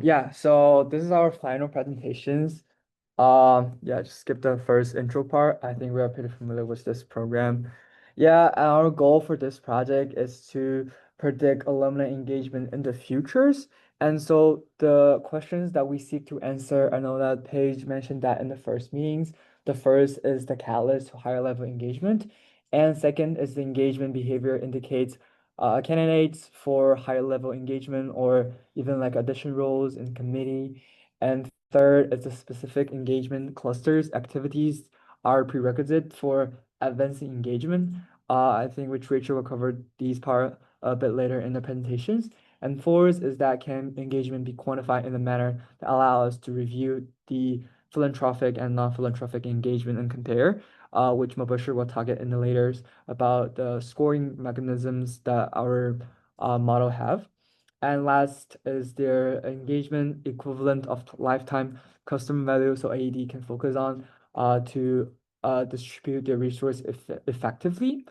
Yeah, so this is our final presentations. Yeah, just skip the first intro part. I think we are pretty familiar with this program. Yeah, our goal for this project is to predict alumni engagement in the futures. And so the questions that we seek to answer, I know that Paige mentioned that in the first meetings. The first is the catalyst to higher level engagement. And second is the engagement behavior indicates candidates for higher level engagement or even like addition roles in committee. And third is the specific engagement clusters activities are prerequisite for advancing engagement. I think which Rachel will cover these part a bit later in the presentations. And fourth is that can engagement be quantified in a manner that allow us to review the philanthropic and non-philanthropic engagement and compare, which Mubashir will target in the later about the scoring mechanisms that our model have. And last is their engagement equivalent of lifetime customer value. So AED can focus on to distribute their resource effectively.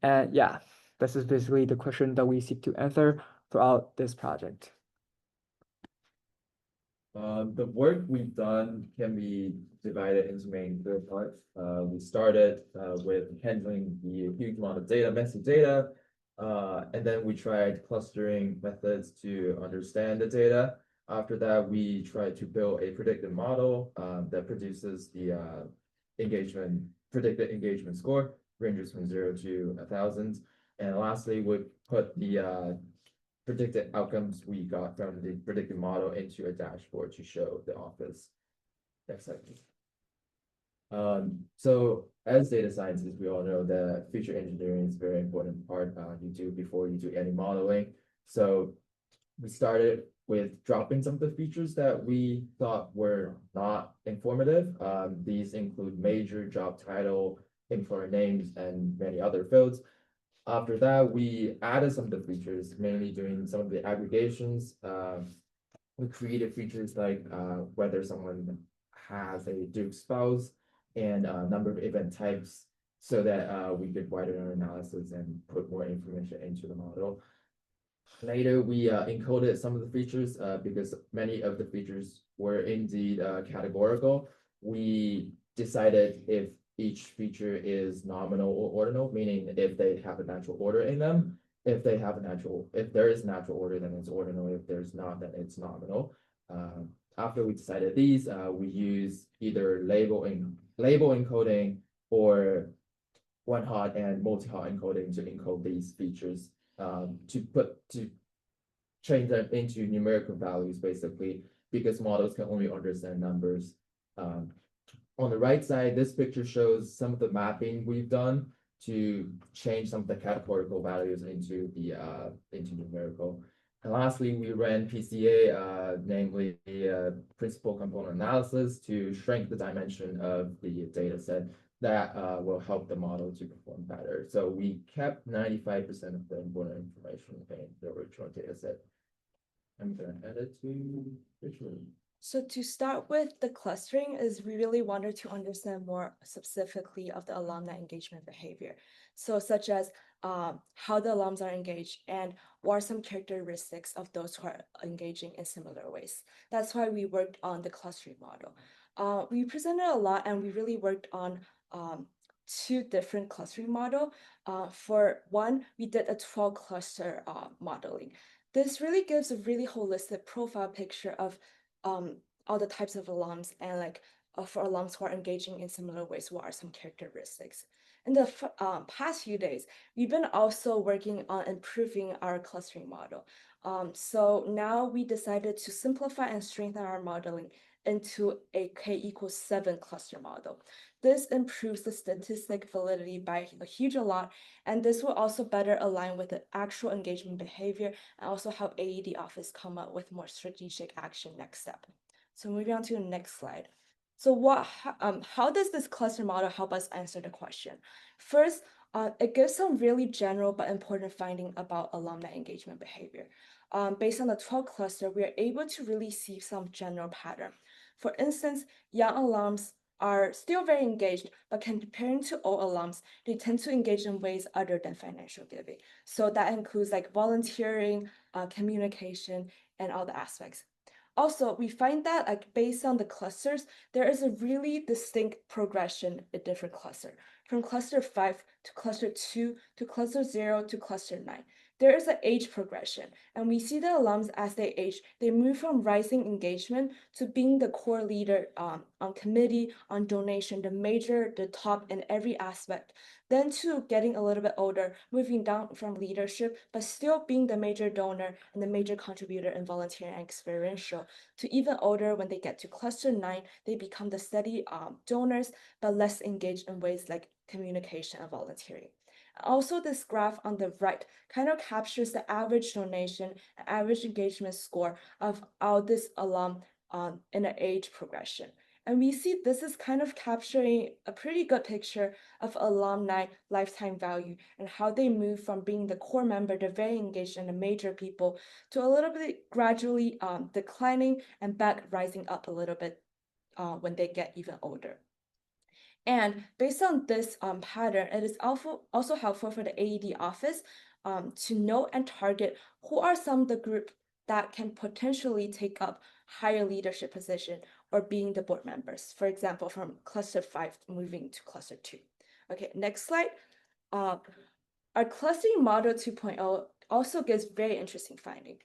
And yeah, this is basically the question that we seek to answer throughout this project. The work we've done can be divided into main three parts. We started with handling the huge amount of data, messy data, and then we tried clustering methods to understand the data. After that, we tried to build a predictive model that produces the predicted engagement score, ranges from 0 to 1,000. And lastly, we put the predicted outcomes we got from the predictive model into a dashboard to show the office. Next slide, please. So as data scientists, we all know that feature engineering is a very important part you do before you do any modeling. So we started with dropping some of the features that we thought were not informative. These include major, job title, employer names, and many other fields. After that, we added some of the features, mainly doing some of the aggregations. We created features like whether someone has a Duke spouse and a number of event types so that we could widen our analysis and put more information into the model. Later, we encoded some of the features because many of the features were indeed categorical. We decided if each feature is nominal or ordinal, meaning if they have a natural order in them. If there is natural order, then it's ordinal. If there's not, then it's nominal. After we decided these, we use either label encoding or one-hot and multi-hot encoding to encode these features to change them into numerical values, basically, because models can only understand numbers. On the right side, this picture shows some of the mapping we've done to change some of the categorical values into numerical. And lastly, we ran PCA, namely principal component analysis, to shrink the dimension of the data set that will help the model to perform better. So we kept 95% of the important information in the original data set. I'm going to hand it to Richard. So to start with, the clustering is we really wanted to understand more specifically of the alumni engagement behavior. So such as how the alums are engaged and what are some characteristics of those who are engaging in similar ways. That's why we worked on the clustering model. We presented a lot and we really worked on two different clustering model. For one, we did a 12 cluster modeling. This really gives a really holistic profile picture of all the types of alums and like for alums who are engaging in similar ways, what are some characteristics? In the past few days, we've been also working on improving our clustering model. So now we decided to simplify and strengthen our modeling into a k=7 cluster model. This improves the statistic validity by a huge lot, and this will also better align with the actual engagement behavior and also help AED office come up with more strategic action next step. So moving on to the next slide. So how does this cluster model help us answer the question? First, it gives some really general but important finding about alumni engagement behavior. Based on the 12 cluster, we are able to really see some general pattern. For instance, young alums are still very engaged, but comparing to old alums, they tend to engage in ways other than financial giving. So that includes like volunteering, communication, and all the aspects. Also, we find that like based on the clusters, there is a really distinct progression in different cluster. From cluster 5 to cluster 2 to cluster 0 to cluster 9. There is an age progression, and we see the alums as they age, they move from rising engagement to being the core leader on committee, on donation, the major, the top in every aspect. Then to getting a little bit older, moving down from leadership, but still being the major donor and the major contributor in volunteering and experiential. To even older, when they get to cluster 9, they become the steady donors, but less engaged in ways like communication and volunteering. Also, this graph on the right kind of captures the average donation and average engagement score of all this alum in an age progression. And we see this is kind of capturing a pretty good picture of alumni lifetime value and how they move from being the core member, the very engaged and the major people, to a little bit gradually declining and back rising up a little bit when they get even older. And based on this pattern, it is also helpful for the AED office to know and target who are some of the group that can potentially take up higher leadership position or being the board members. For example, from cluster 5 moving to cluster 2. Okay, next slide. Our clustering model 2.0 also gives very interesting finding.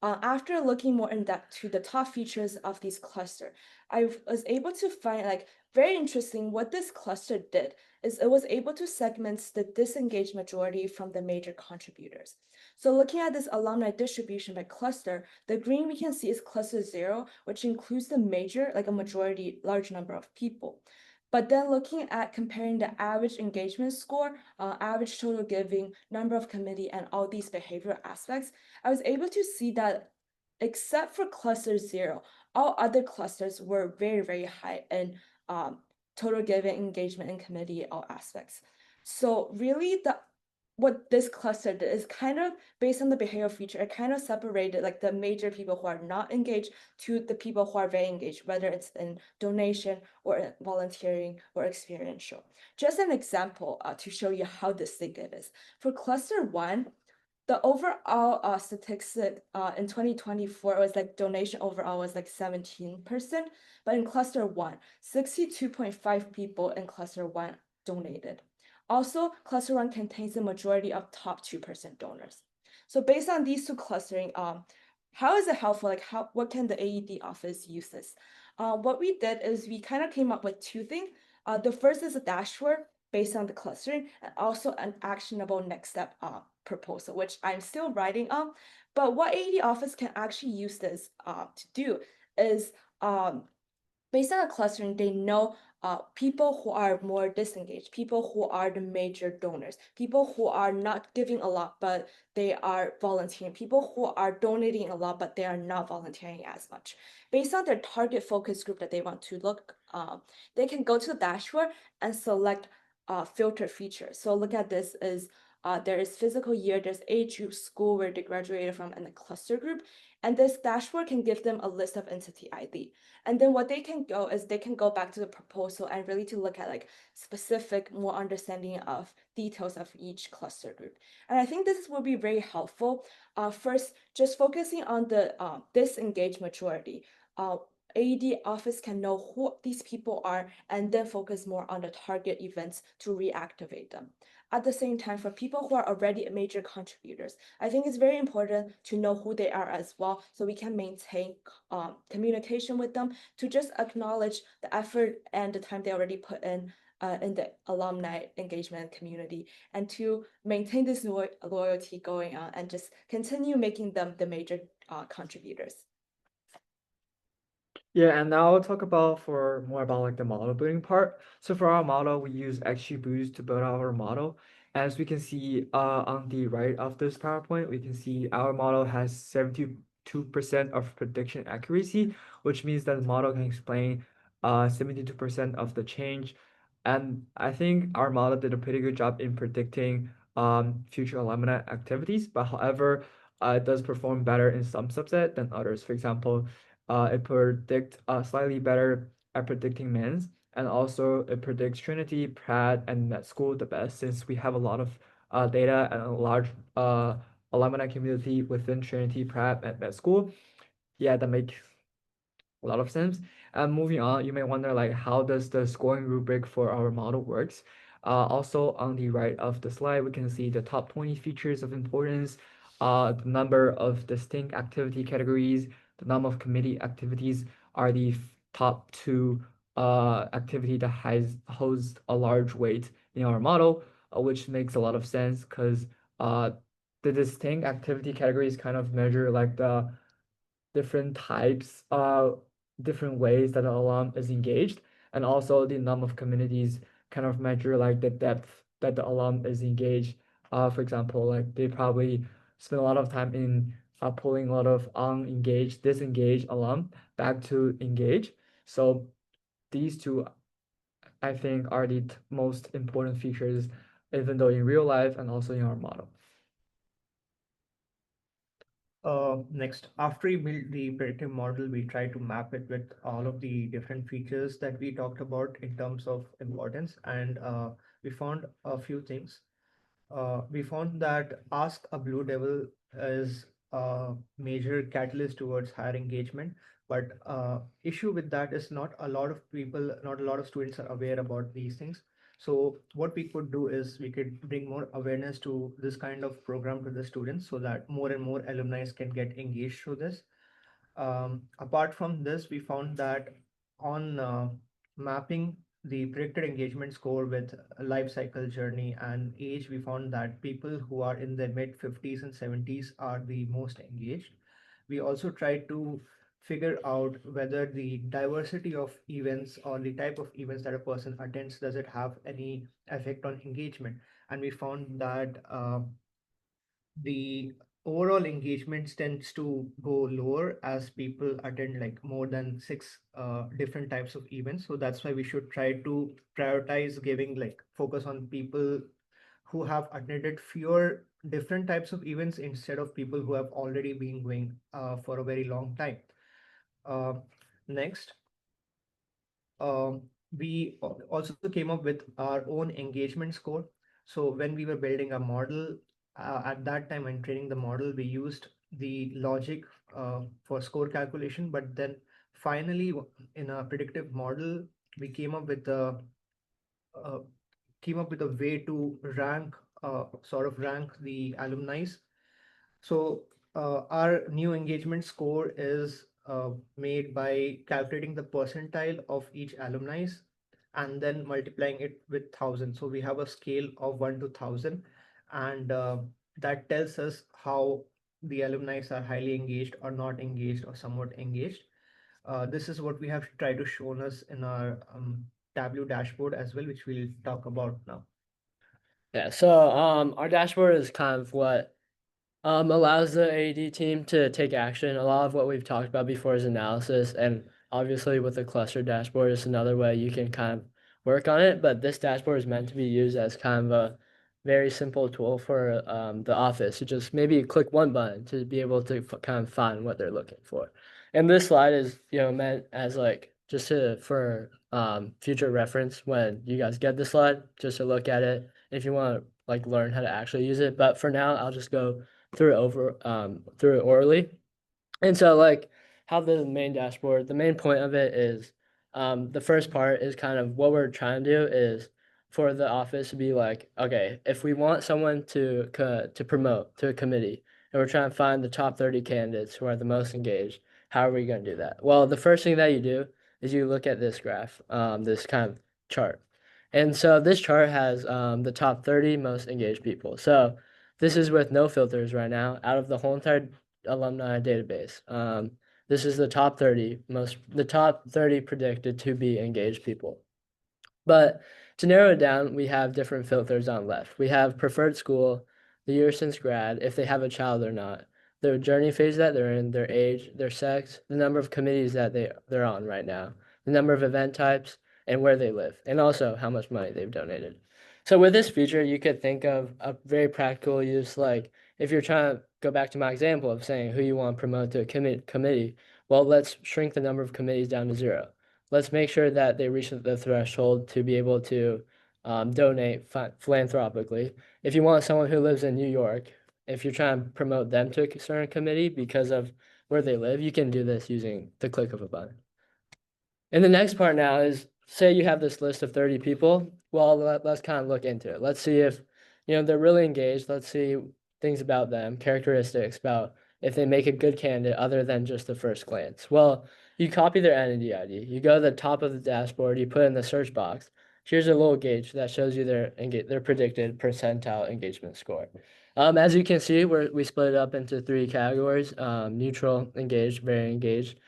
After looking more in depth to the top features of these cluster, I was able to find like very interesting what this cluster did is it was able to segment the disengaged majority from the major contributors. So looking at this alumni distribution by cluster, the green we can see is cluster 0, which includes the major, like a majority, large number of people. But then looking at comparing the average engagement score, average total giving, number of committee, and all these behavioral aspects, I was able to see that except for cluster 0, all other clusters were very, very high in total giving, engagement, and committee, all aspects. So really what this cluster did is kind of based on the behavioral feature, it kind of separated like the major people who are not engaged to the people who are very engaged, whether it's in donation or in volunteering or experiential. Just an example to show you how distinct it is. For cluster 1, the overall statistic in 2024 was like donation overall was like 17%, but in cluster 1, 62.5 people in cluster 1 donated. Also, cluster 1 contains the majority of top 2% donors. So based on these two clustering, how is it helpful? Like what can the AED office use this? What we did is we kind of came up with two things. The first is a dashboard based on the clustering and also an actionable next step proposal, which I'm still writing on. But what AED office can actually use this to do is based on the clustering, they know people who are more disengaged, people who are the major donors, people who are not giving a lot, but they are volunteering, people who are donating a lot, but they are not volunteering as much. Based on their target focus group that they want to look, they can go to the dashboard and select filter features. So look at this is there is physical year, there's age group, school where they graduated from, and a cluster group. And this dashboard can give them a list of entity ID. And then what they can go is they can go back to the proposal and really to look at like specific, more understanding of details of each cluster group. And I think this will be very helpful. First, just focusing on the disengaged majority. AED office can know who these people are and then focus more on the target events to reactivate them. At the same time, for people who are already major contributors, I think it's very important to know who they are as well, so we can maintain communication with them to just acknowledge the effort and the time they already put in the alumni engagement community, and to maintain this loyalty going on and just continue making them the major contributors. Yeah, and now I'll talk about more about like the model building part. So for our model, we use XGBoost to build our model. As we can see on the right of this PowerPoint, we can see our model has 72% of prediction accuracy, which means that the model can explain 72% of the change. And I think our model did a pretty good job in predicting future alumni activities, but however, it does perform better in some subset than others. For example, it predicts slightly better at predicting men's, and also it predicts Trinity, Pratt, and med school the best, since we have a lot of data and a large alumni community within Trinity, Pratt, and med school. Yeah, that makes a lot of sense. And moving on, you may wonder like how does the scoring rubric for our model works? Also on the right of the slide, we can see the top 20 features of importance, the number of distinct activity categories, the number of committee activities are the top two activity that holds a large weight in our model, which makes a lot of sense because the distinct activity categories kind of measure like the different types, different ways that the alum is engaged, and also the number of communities kind of measure like the depth that the alum is engaged. For example, like they probably spend a lot of time in pulling a lot of unengaged, disengaged alum back to engage. So these two, I think, are the most important features, even though in real life and also in our model. Next, after we build the predictive model, we try to map it with all of the different features that we talked about in terms of importance, and we found a few things. We found that Ask a Blue Devil is a major catalyst towards higher engagement, but issue with that is not a lot of people, not a lot of students are aware about these things. So what we could do is we could bring more awareness to this kind of program to the students so that more and more alumni can get engaged through this. Apart from this, we found that on mapping the predicted engagement score with a life cycle journey and age, we found that people who are in their mid 50s and 70s are the most engaged. We also tried to figure out whether the diversity of events or the type of events that a person attends, does it have any effect on engagement? And we found that the overall engagement tends to go lower as people attend like more than six different types of events. So that's why we should try to prioritize giving like focus on people who have attended fewer different types of events instead of people who have already been going for a very long time. Uh, Next, um, we also came up with our own engagement score. So when we were building a model, at that time when training the model, we used the logic for score calculation. But then finally, in a predictive model, we uh, came up with a way to rank, sort of rank the alumni. So our new engagement score is made by calculating the percentile of each alumni and then multiplying it with 1,000. So we have a scale of 1 to 1,000, and that tells us how the alumni are highly engaged or not engaged or somewhat engaged. This is what we have tried to show us in our Tableau dashboard as well, which we'll talk about now. Yeah, so our dashboard is kind of what allows the AED team to take action. A lot of what we've talked about before is analysis, and obviously with the cluster dashboard is another way you can kind of work on it. But this dashboard is meant to be used as kind of a very simple tool for the office to just maybe click one button to be able to kind of find what they're looking for. And this slide is meant as like just for future reference when you guys get the slide, just to look at it if you want to like learn how to actually use it. But for now, I'll just go through it orally. And so like how the main dashboard, the main point of it is the first part is kind of what we're trying to do is for the office to be like, okay, if we want someone to promote to a committee and we're trying to find the top 30 candidates who are the most engaged, how are we going to do that? Well, the first thing that you do is you look at this graph, this kind of chart. And so this chart has the top 30 most engaged people. So this is with no filters right now out of the whole entire alumni database. This is the top 30 predicted to be engaged people. But to narrow it down, we have different filters on left. We have preferred school, the year since grad, if they have a child or not, their journey phase that they're in, their age, their sex, the number of committees that they're on right now, the number of event types, and where they live, and also how much money they've donated. So with this feature, you could think of a very practical use, like if you're trying to go back to my example of saying who you want to promote to a committee, well, let's shrink the number of committees down to 0. Let's make sure that they reach the threshold to be able to donate philanthropically. If you want someone who lives in New York, if you're trying to promote them to a certain committee because of where they live, you can do this using the click of a button. And the next part now is, say you have this list of 30 people. Well, let's kind of look into it. Let's see if, they're really engaged. Let's see things about them, characteristics about if they make a good candidate other than just the first glance. Well, you copy their entity ID. You go to the top of the dashboard, you put in the search box. Here's a little gauge that shows you their predicted percentile engagement score. As you can see, we split it up into 3 categories: neutral, engaged, very engaged.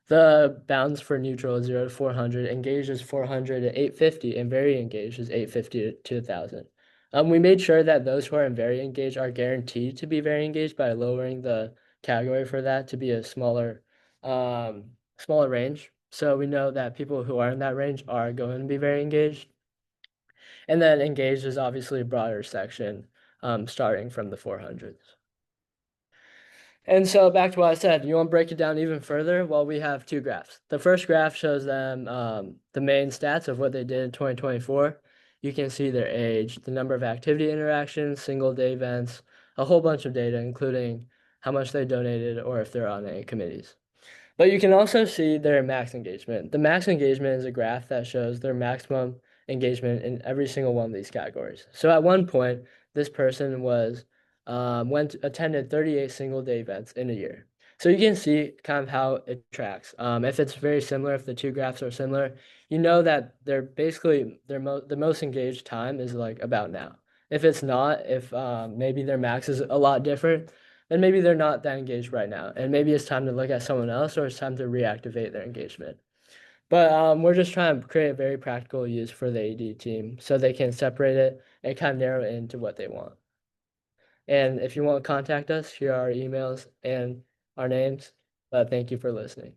The bounds for neutral is 0 to 400, engaged is 400 to 850, and very engaged is 850 to 1000. We made sure that those who are in very engaged are guaranteed to be very engaged by lowering the category for that to be a smaller range. So we know that people who are in that range are going to be very engaged. And then engaged is obviously a broader section, starting from the 400s. And so back to what I said, you want to break it down even further? Well, we have 2 graphs. The first graph shows them the main stats of what they did in 2024. You can see their age, the number of activity interactions, single day events, a whole bunch of data, including how much they donated or if they're on any committees. But you can also see their max engagement. The max engagement is a graph that shows their maximum engagement in every single one of these categories. So at one point, this person attended 38 single day events in a year. So you can see kind of how it tracks. If it's very similar, if the 2 graphs are similar, you know that they're basically the most engaged time is like about now. If it's not, if maybe their max is a lot different, then maybe they're not that engaged right now, and maybe it's time to look at someone else, or it's time to reactivate their engagement. But we're just trying to create a very practical use for the AD team so they can separate it and kind of narrow it into what they want. And if you want to contact us, here are our emails and our names. Thank you for listening.